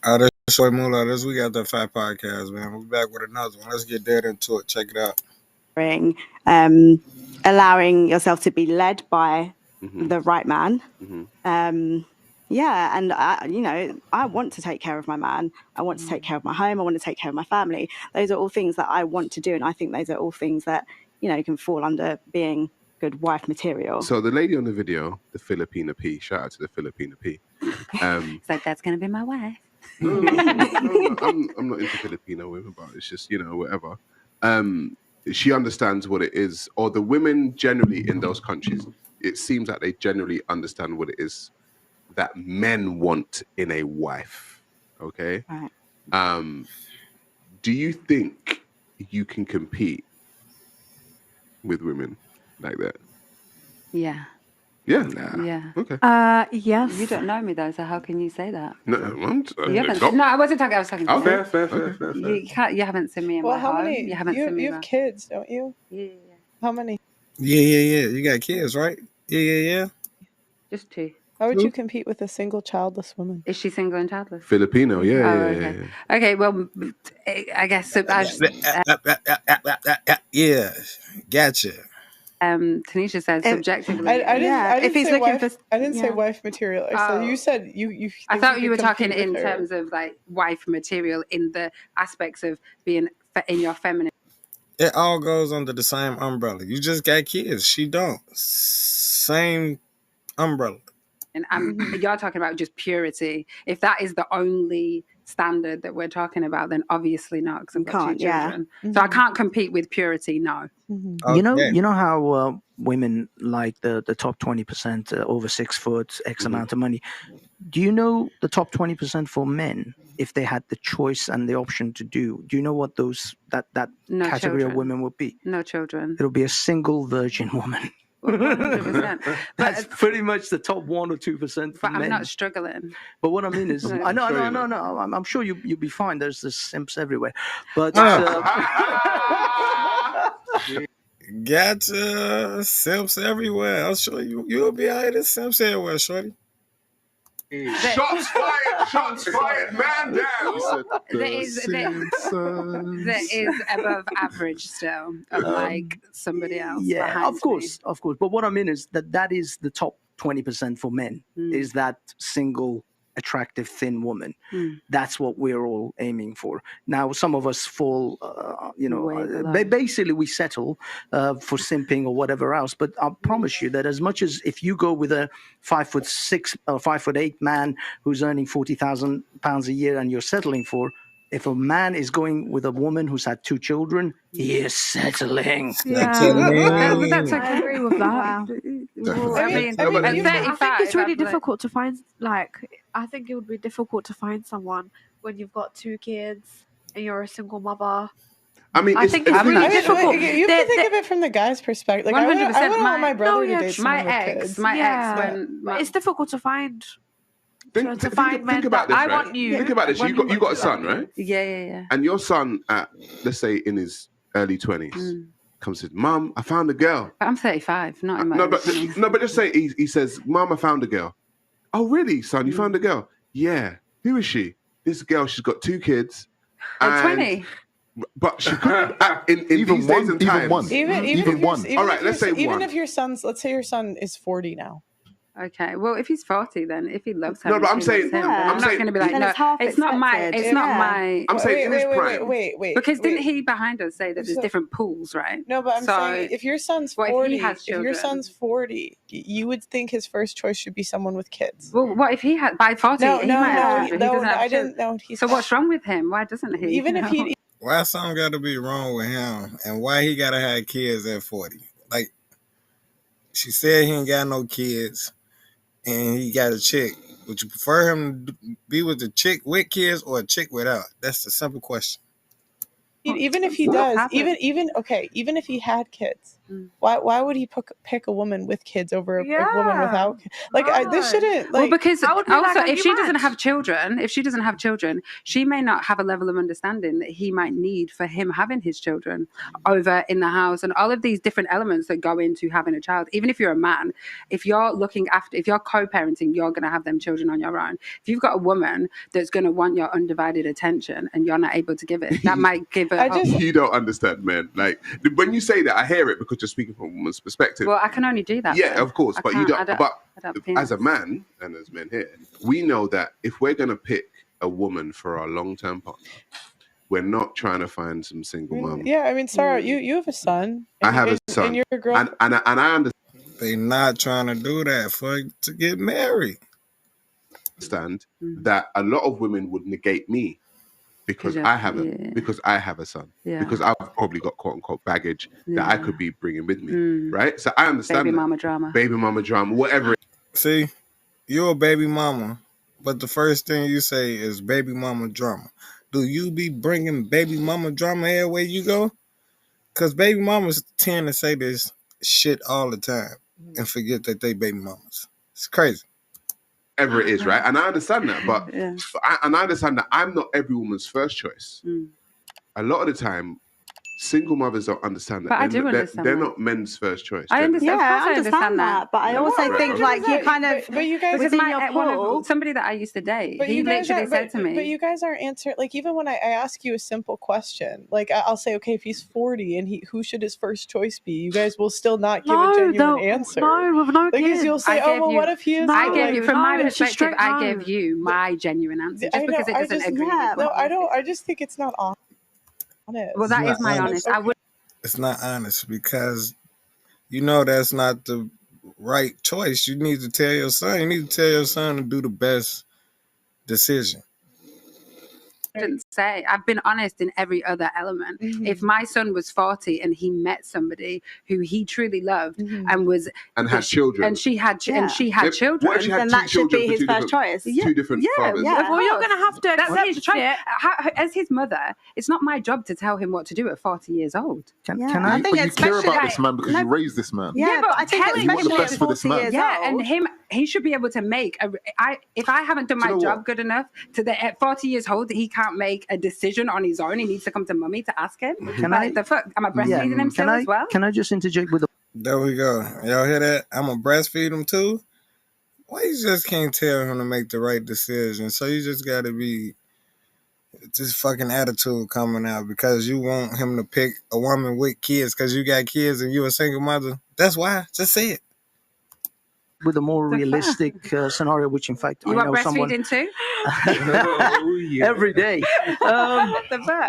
This Shoy Moolah. We got the Fat Podcast, man. We're back with another one. Let's get dead into it. Check it out. Allowing yourself to be led by the right man. Yeah, and I want to take care of my man. I want to take care of my home. I want to take care of my family. Those are all things that I want to do, and I think those are all things that can fall under being good wife material. So the lady on the video, the Filipina P, shout out to the Filipina P. So that's going to be my wife. No, I'm not into Filipino women, but it's just whatever. She understands what it is, or the women generally in those countries. It seems like they generally understand what it is that men want in a wife. Okay. Right. Do you think you can compete with women like that? Yeah. Yeah. Yeah. Okay. Yes. You don't know me though, so how can you say that? No, I wasn't talking. I was talking. Oh, fair. You haven't seen me in my home. You haven't seen me. You have kids, don't you? Yeah. How many? Yeah. You got kids, right? Yeah. Just 2. How would you compete with a single childless woman? Is she single and childless? Filipino, yeah. Okay, well, I guess Yeah, gotcha. Tanisha said subjectively. I didn't if he's say looking wife, I didn't say wife material. You said you. I thought you were talking in terms of like wife material in the aspects of being in your feminine. It all goes under the same umbrella. You just got kids. She don't. Same umbrella. And you're talking about just purity. If that is the only standard that we're talking about, then obviously not, because I've got 2 children. So I can't compete with purity, no. Okay. You know how women like the top 20% over 6 foot, X amount of money. Do you know the top 20% for men, if they had the choice and the option to do you know what that No category children. of women would be? No children. It'll be a single virgin woman. 100%. That's pretty much the top 1 or 2% for But men. I'm not struggling. But what I mean is, I know. I'm sure you'll be fine. There's simps everywhere, but Gotcha. Simps everywhere. I'll show you. You'll be all right. There's simps everywhere, shorty. Shots fired, man down. There is above average still of like somebody else. Yeah, of course. But what I mean is that is the top 20% for men. Is that single, attractive, thin woman? That's what we're all aiming for. Now, some of us fall, basically we settle for simping or whatever else. But I promise you that as much as if you go with a 5'6" or 5'8" man who's earning £40,000 a year and you're settling for, if a man is going with a woman who's had 2 children, he is settling. Yeah, I agree with that. I think it's really difficult to find. I think it would be difficult to find someone when you've got 2 kids and you're a single mother. I think it's really difficult. You have to think of it from the guy's perspective. Like, 100%. I wouldn't want my brother to date someone with kids. My ex, when it's difficult to find. Think about this, I right? want you. Think about this. You got a son, right? Yeah. And your son, at let's say in his early 20s, comes and says, "Mom, I found a girl." But I'm 35, not in my but just say he says, "Mom, I found a girl." Oh, really, son? You found a girl? Yeah. Who is she? This girl. She's got 2 kids. At 20. But she could in even these days and times. Even one. All right, let's say even one. if let's say your son is 40 now. Okay, well, if he's 40, then if he loves her, no, but I'm saying, I'm not going to be like, no, it's not my. I'm saying wait. Because didn't he behind us say that there's different pools, right? No, but I'm saying if your son's 40, if your son's 40, you would think his first choice should be someone with kids. Well, what if he had by 40? No, I didn't know. So what's wrong with him? Why doesn't he? Even if he. Why something got to be wrong with him, and why he got to have kids at 40? Like, she said he ain't got no kids. And he got a chick. Would you prefer him to be with a chick with kids or a chick without? That's the simple question. Even if he does, even if he had kids, Why would he pick a woman with kids over a woman without? Like, this shouldn't. Like, well, because also, like, if she doesn't have children, she may not have a level of understanding that he might need for him having his children over in the house, and all of these different elements that go into having a child. Even if you're a man, if you're co-parenting, you're going to have them children on your own. If you've got a woman that's going to want your undivided attention and you're not able to give it, that might give her. You don't understand, man. Like, when you say that, I hear it because you're speaking from a woman's perspective. Well, I can only do that. Yeah, though. of course, but you don't. But as a penis. man and as men here, we know that if we're going to pick a woman for our long-term partner, we're not trying to find some single mom. Yeah, I mean, Sarah, you have a son. I have a son, and you're a girl. And I understand. They not trying to do that to get married. That a lot of women would negate me because I have a son. Because I've probably got quote unquote baggage that I could be bringing with me, right? So I understand baby mama drama, whatever. See, you're a baby mama, but the first thing you say is baby mama drama. Do you be bringing baby mama drama everywhere you go? Because baby mamas tend to say this shit all the time and forget that they baby mamas. It's crazy. Whatever it is, right? And I understand that, but I understand that I'm not every woman's first choice. A lot of the time, single mothers don't understand that. But I do understand they're that. not men's first choice. I understand. Yeah, I understand that. But I also think like you kind of, but you guys, within your pool, somebody that I used to date, but he literally said to me. But you guys aren't answering. Like, even when I ask you a simple question, like I'll say, okay, if he's 40 and who should his first choice be? You guys will still not give a genuine answer. No, with no kids. Because you'll say, what if he is? I gave you, from my perspective, I gave you my genuine answer just because it doesn't agree. No, I don't. I just think it's not honest. Well, that is my honest. I would. It's not honest because you know that's not the right choice. You need to tell your son. You need to tell your son to do the best decision. Didn't say. I've been honest in every other element. If my son was 40 and he met somebody who he truly loved and had children, and she had children, then that should be his first choice. Two different fathers. Well, you're going to have to accept his choice. As his mother, it's not my job to tell him what to do at 40 years old. Can I? But you care about this man because you raised this man. Yeah, but I think you want the best for this man. And he should be able to make if I haven't done my job good enough at 40 years old, he can't make a decision on his own. He needs to come to mummy to ask him. Am I breastfeeding him still as well? Can I just interject with There we go. Y'all hear that? I'm gonna breastfeed him too. Why you just can't tell him to make the right decision? So you just gotta be this fucking attitude coming out because you want him to pick a woman with kids because you got kids and you a single mother. That's why. Just say it. With a more realistic scenario, which in fact you I know someone breastfeeding too? Every day.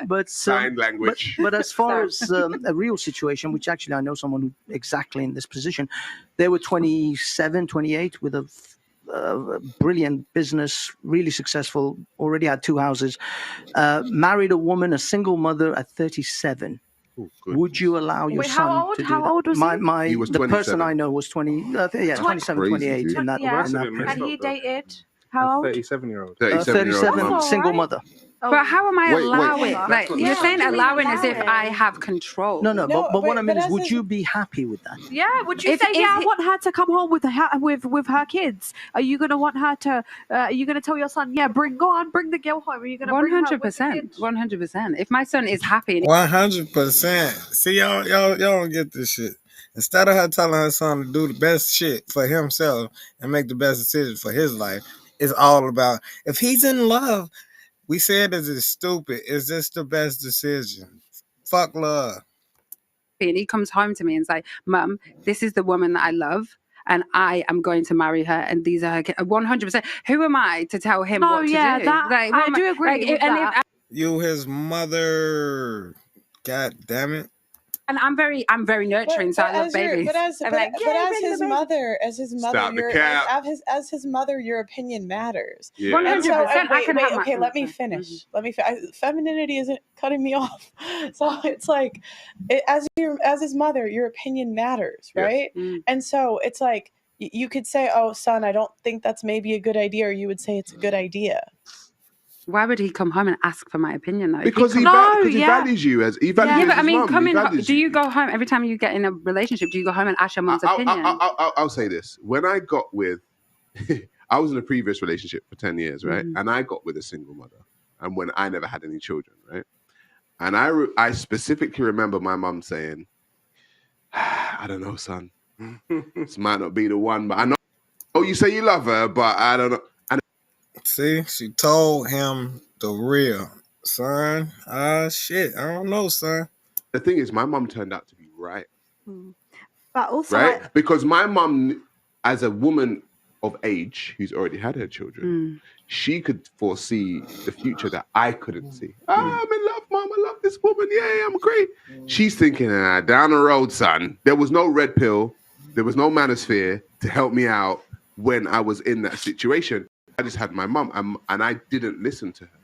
But sign language. But as far as a real situation, which actually I know someone who exactly in this position, they were 27, 28 with a brilliant business, really successful, already had 2 houses, married a woman, a single mother at 37. Oh, would you allow your son to do how old was that? He was the 27. person I know was 27, 28 in that and he dated how old? 37-year-old. 37 single mother. But how am I allowing? wait. Like you're saying, allowing as if I have control. No, but what I mean is, would you be happy with that? Yeah, would you say, I want her to come home with her kids? Are you going to want her to? Are you going to tell your son, bring the girl home? Are you going to 100%, 100%? If my son is happy, 100%. See, y'all don't get this shit. Instead of her telling her son to do the best shit for himself and make the best decision for his life, it's all about if he's in love. We said this is stupid. Is this the best decision? Fuck love. And he comes home to me and say, Mum, this is the woman that I love and I am going to marry her and these are her kids. 100%. Who am I to tell him what to do? I do agree with that. You his mother. God damn it. And I'm very nurturing, so I love babies. As his mother, as his mother, your opinion matters. 100%. Okay, let me finish. Femininity isn't cutting me off, so it's like, as his mother, your opinion matters, right? Yeah. And so it's like you could say, "Oh, son, I don't think that's maybe a good idea," or you would say it's a good idea. Why would he come home and ask for my opinion though? Because he values you as but I mean, do you go home every time you get in a relationship? Do you go home and ask your mum's opinion? I'll say this: when I got with, I was in a previous relationship for 10 years, right? And I got with a single mother, and when I never had any children, right? And I specifically remember my mum saying, "I don't know, son. This might not be the one, but I know. Oh, you say you love her, but I don't know." See, she told him the real, son. Shit, I don't know, son. The thing is, my mum turned out to be right. But also, right? Because my mum, as a woman of age who's already had her children, she could foresee the future that I couldn't see. I'm in love, Mom. I love this woman. Yeah, I'm great. She's thinking, down the road, son. There was no red pill. There was no manosphere to help me out when I was in that situation. I just had my mum, and I didn't listen to her.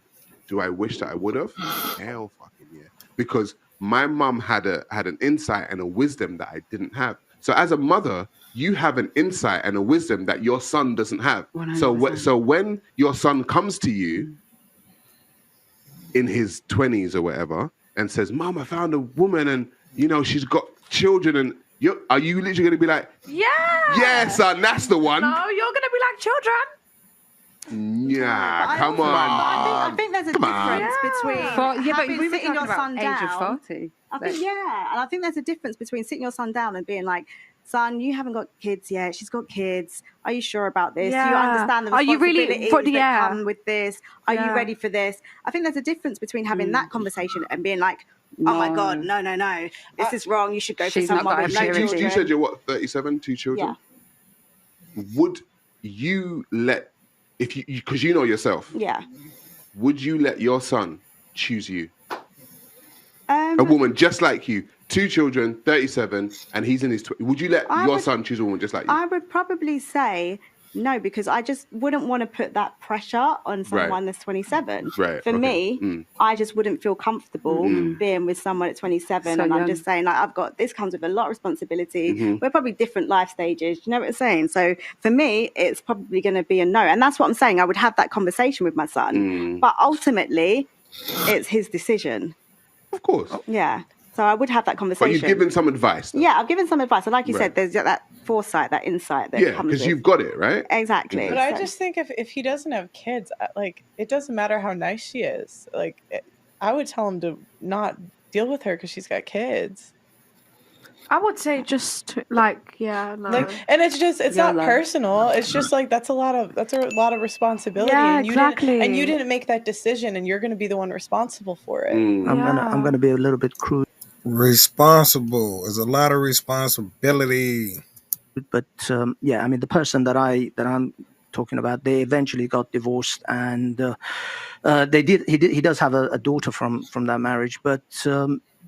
Do I wish that I would have? Hell fucking yeah. Because my mum had an insight and a wisdom that I didn't have. So as a mother, you have an insight and a wisdom that your son doesn't have. 100%. So when your son comes to you in his 20s or whatever and says, "Mom, I found a woman and, she's got children," and are you literally going to be like, yeah, son, that's the one? No, you're going to be like, children. Yeah, come on. I think there's a difference between sitting your son down. Age of 40. And I think there's a difference between sitting your son down and being like, "Son, you haven't got kids yet. She's got kids. Are you sure about this? Do you understand the responsibilities that come with this? Are you ready for this?" I think there's a difference between having that conversation and being like, "Oh my God, no. This is wrong. You should go for someone with no children." You said you're what, 37, 2 children? Yeah. Would you let, because you know yourself, would you let your son choose you? A woman just like you, 2 children, 37, and he's in his 20s. Would you let your son choose a woman just like you? I would probably say no, because I just wouldn't want to put that pressure on someone that's 27. For me, I just wouldn't feel comfortable being with someone at 27. I'm just saying, like, this comes with a lot of responsibility. We're probably different life stages. You know what I'm saying? So for me, it's probably going to be a no. And that's what I'm saying. I would have that conversation with my son. But ultimately, it's his decision. Of course. Yeah. So I would have that conversation. But you've given some advice. Yeah, I've given some advice. And like you said, there's that foresight, that insight that comes with. Yeah, because you've got it, right? Exactly. But I just think if he doesn't have kids, like, it doesn't matter how nice she is. Like, I would tell him to not deal with her because she's got kids. I would say just like, like, and it's not personal. It's just like that's a lot of responsibility. Yeah, and you didn't make that decision, and you're going to be the one responsible for it. I'm gonna be a little bit crude. Responsible. There's a lot of responsibility. But I mean, the person that I'm talking about, they eventually got divorced, and he does have a daughter from that marriage, but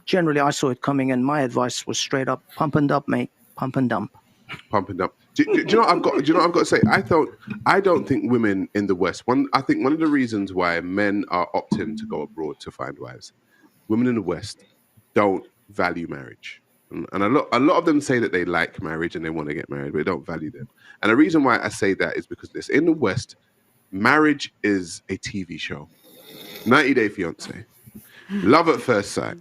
generally I saw it coming, and my advice was straight up: pump and dump, mate. Pump and dump. Pump and dump. Do you know what I've got? Do you know what I've got to say? I don't think women in the West. I think one of the reasons why men are opting to go abroad to find wives, women in the West don't value marriage, and a lot of them say that they like marriage and they want to get married, but they don't value them. And the reason why I say that is because in the West, marriage is a TV show, 90 Day Fiance, love at first sight.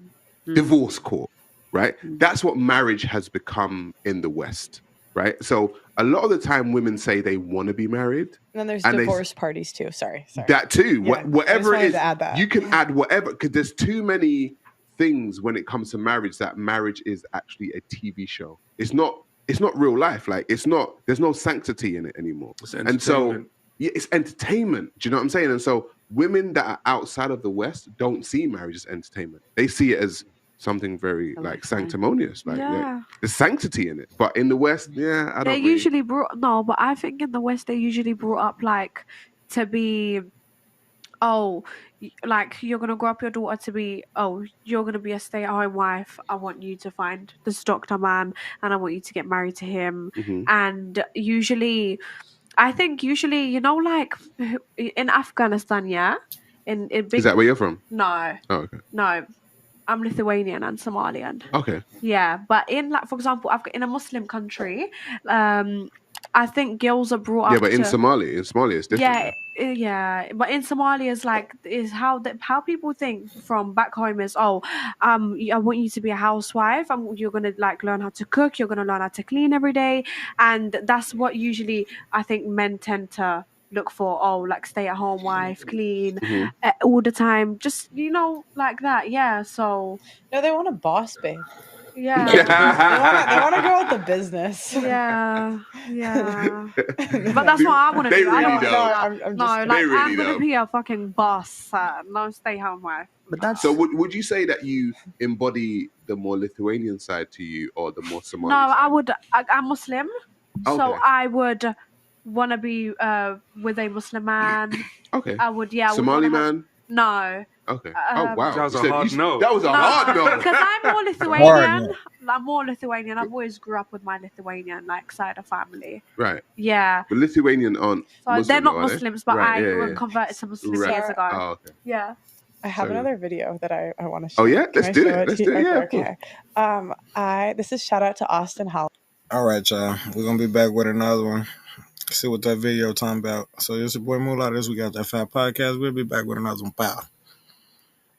Divorce court, right? That's what marriage has become in the West, right? So a lot of the time women say they want to be married. And then there's divorce parties too. Sorry. That too. Yeah, whatever it is, to add that. You can add whatever, because there's too many things when it comes to marriage that marriage is actually a TV show. It's not real life. Like, there's no sanctity in it anymore. And so it's entertainment. Do you know what I'm saying? And so women that are outside of the West don't see marriage as entertainment. They see it as something very sanctimonious. Like, there's sanctity in it. But in the West, I don't. But I think in the West they usually brought up like to be, like you're gonna grow up your daughter to be, you're gonna be a stay-at-home wife. I want you to find this doctor man, and I want you to get married to him. And I think usually, like in Afghanistan, in big. Is that where you're from? No. Oh, okay. No, I'm Lithuanian and Somalian. Okay. Yeah, but in, like, for example, in a Muslim country, I think girls are brought up. Yeah, but in to, Somalia, it's different. Yeah, yeah, but in Somalia is how people think from back home is I want you to be a housewife. You're gonna like learn how to cook. You're gonna learn how to clean every day, and that's what usually I think men tend to look for. Oh, like stay at home wife, clean all the time, just like that. Yeah. So no, they want a boss babe. Yeah. they want to go with the business. Yeah. But that's what I want to do. Really I don't don't. I'm gonna be a fucking boss. No stay home wife. But that's so. Would you say that you embody the more Lithuanian side to you, or the more Somali? No, side? I'm Muslim, so I would want to be with a Muslim man. Okay. I would. Yeah. Somali man. No. Okay. Oh wow. That was a hard no. That was a hard no. Because I'm more Lithuanian. I'm more Lithuanian. I've always grew up with my Lithuanian side of family. Right. Yeah. But Lithuanian aren't. So Muslim, they're not Muslims, but I converted to Muslims years ago. Oh, okay. Yeah. I have another video that I want to share. Oh yeah, let's do it. Okay. This is shout out to Austin Hall. All right, y'all. We're gonna be back with another one. See what that video talking about. So it's your boy Moolah. This we got that fat podcast. We'll be back with another one. Pow.